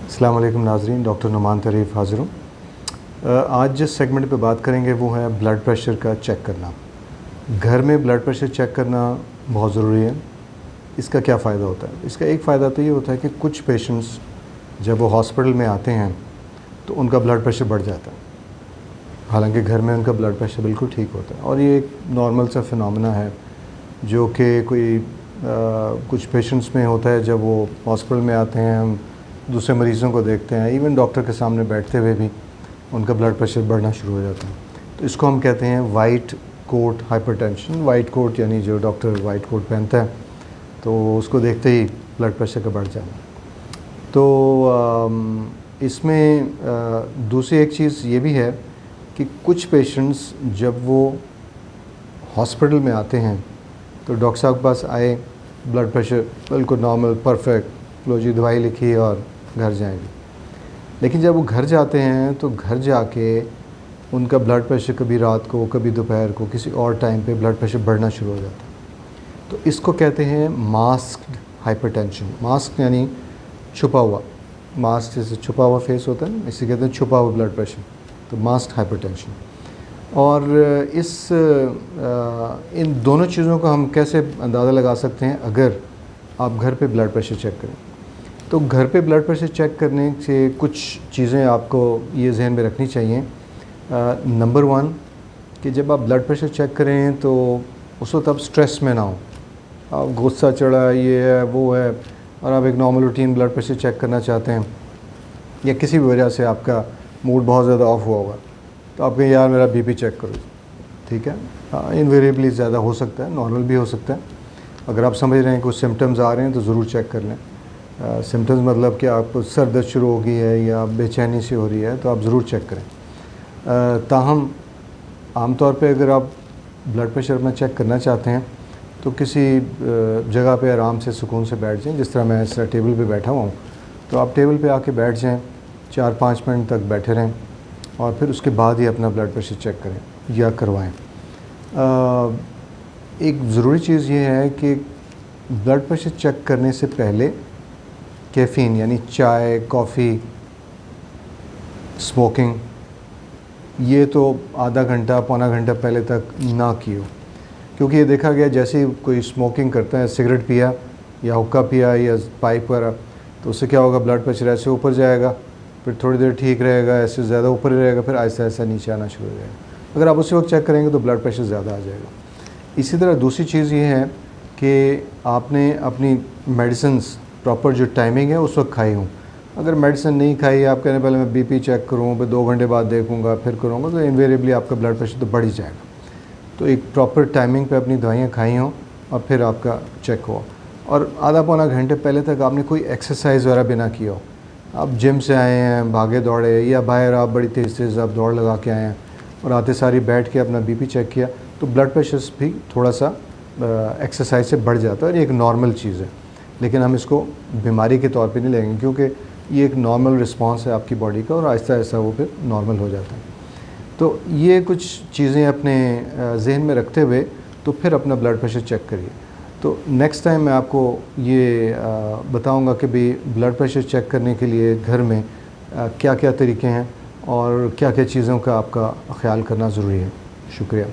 अस्सलाम वालेकुम नाज़रीन, डॉक्टर नुमान तरीफ़ हाज़िर हूँ। आज जिस सेगमेंट पे बात करेंगे वो है ब्लड प्रेशर का चेक करना। घर में ब्लड प्रेशर चेक करना बहुत ज़रूरी है। इसका क्या फ़ायदा होता है? इसका एक फ़ायदा तो ये होता है कि कुछ पेशेंट्स जब वो हॉस्पिटल में आते हैं तो उनका ब्लड प्रेशर बढ़ जाता है, हालांकि घर में उनका ब्लड प्रेशर बिल्कुल ठीक होता है। और ये एक नॉर्मल सा फिनोमेना है जो कि कुछ पेशेंट्स में होता है। जब वो हॉस्पिटल में आते हैं, हम दूसरे मरीज़ों को देखते हैं, इवन डॉक्टर के सामने बैठते हुए भी उनका ब्लड प्रेशर बढ़ना शुरू हो जाता है। तो इसको हम कहते हैं white coat hypertension. White coat यानी जो डॉक्टर वाइट कोट पहनता है तो उसको देखते ही ब्लड प्रेशर का बढ़ जाना। तो इसमें दूसरी एक चीज़ ये भी है कि कुछ पेशेंट्स जब वो हॉस्पिटल में आते हैं तो डॉक्टर साहब के पास आए, ब्लड प्रेशर बिल्कुल नॉर्मल परफेक्ट, लो जी दवाई लिखी और घर जाएंगे। लेकिन जब वो घर जाते हैं तो घर जाके उनका ब्लड प्रेशर कभी रात को, कभी दोपहर को, किसी और टाइम पे ब्लड प्रेशर बढ़ना शुरू हो जाता है। तो इसको कहते हैं मास्क्ड हाइपरटेंशन। मास्क यानी छुपा हुआ, मास्क जैसे छुपा हुआ फेस होता है ना, इसे कहते हैं छुपा हुआ ब्लड प्रेशर। तो मास्क्ड हाइपरटेंशन। और इन दोनों चीज़ों को हम कैसे अंदाज़ा लगा सकते हैं अगर आप घर पे ब्लड प्रेशर चेक करें? तो घर पे ब्लड प्रेशर चेक करने से कुछ चीज़ें आपको ये जहन में रखनी चाहिए। नंबर 1 कि जब आप ब्लड प्रेशर चेक करें तो उस वक्त आप स्ट्रेस में ना हो। आप गुस्सा चढ़ा, ये है वो है, और आप एक normal routine blood pressure check करना चाहते हैं, या किसी भी वजह से आपका मूड बहुत ज़्यादा ऑफ हुआ होगा, तो आप कहें यार मेरा बीपी चेक करो। ठीक है, इनवेरिएबली ज़्यादा हो सकता है, नॉर्मल भी हो सकता है। अगर आप समझ रहे हैं कुछ सिम्टम्स आ रहे हैं तो ज़रूर चेक कर लें। सिम्टम्स मतलब कि आपको सर दर्द शुरू हो गई है या बेचैनी सी हो रही है तो आप ज़रूर चेक करें। ताहम आमतौर पे अगर आप ब्लड प्रेशर अपना चेक करना चाहते हैं तो किसी जगह पे आराम से सुकून से बैठ जाएं। जिस तरह मैं इस तरह टेबल पे बैठा हुआ हूँ, तो आप टेबल पे आके बैठ जाएं, 4-5 मिनट तक बैठे रहें और फिर उसके बाद ही अपना ब्लड प्रेशर चेक करें या करवाएं। एक ज़रूरी चीज़ ये है कि ब्लड प्रेशर चेक करने से पहले कैफ़ीन यानी चाय, कॉफ़ी, स्मोकिंग, ये तो आधा घंटा पौना घंटा पहले तक ना कियो, क्योंकि ये देखा गया जैसे ही कोई स्मोकिंग करता है, सिगरेट पिया या हुक्का पिया या पाइप वगैरह, तो उससे क्या होगा, ब्लड प्रेशर ऐसे ऊपर जाएगा, फिर थोड़ी देर ठीक रहेगा, ऐसे ज़्यादा ऊपर ही रहेगा, फिर आहिस्ता आहिस्ता नीचे आना शुरू हो जाएगा। अगर आप उसी वक्त चेक करेंगे तो ब्लड प्रेशर ज़्यादा आ जाएगा। इसी तरह दूसरी चीज़ ये है कि आपने अपनी मेडिसिन्स प्रॉपर जो टाइमिंग है उस वक्त खाई हूँ। अगर मेडिसिन नहीं खाई, आप कहने पहले मैं बीपी चेक करूँ, फिर 2 घंटे बाद देखूँगा, फिर करूँगा, तो इनवेरिएबली आपका ब्लड प्रेशर तो बढ़ ही जाएगा। तो एक प्रॉपर टाइमिंग पे अपनी दवाइयाँ खाई हों और फिर आपका चेक हो। और आधा पौना घंटे पहले तक आपने कोई एक्सरसाइज वगैरह भी ना किया हो। आप जिम से आए हैं, भागे दौड़े, या बाहर आप बड़ी तेज़ तेज़ आप दौड़ लगा के आए हैं और आते सारी बैठ के अपना बीपी चेक किया, तो ब्लड प्रेशर भी थोड़ा सा एक्सरसाइज से बढ़ जाता है। और ये एक नॉर्मल चीज़ है, लेकिन हम इसको बीमारी के तौर पे नहीं लेंगे, क्योंकि ये एक नॉर्मल रिस्पांस है आपकी बॉडी का, और आहिस्ता आहिस्ता वो फिर नॉर्मल हो जाता है। तो ये कुछ चीज़ें अपने जहन में रखते हुए तो फिर अपना ब्लड प्रेशर चेक करिए। तो नेक्स्ट टाइम मैं आपको ये बताऊंगा कि भाई ब्लड प्रेशर चेक करने के लिए घर में क्या क्या तरीके हैं और क्या क्या चीज़ों का आपका ख्याल करना ज़रूरी है। शुक्रिया।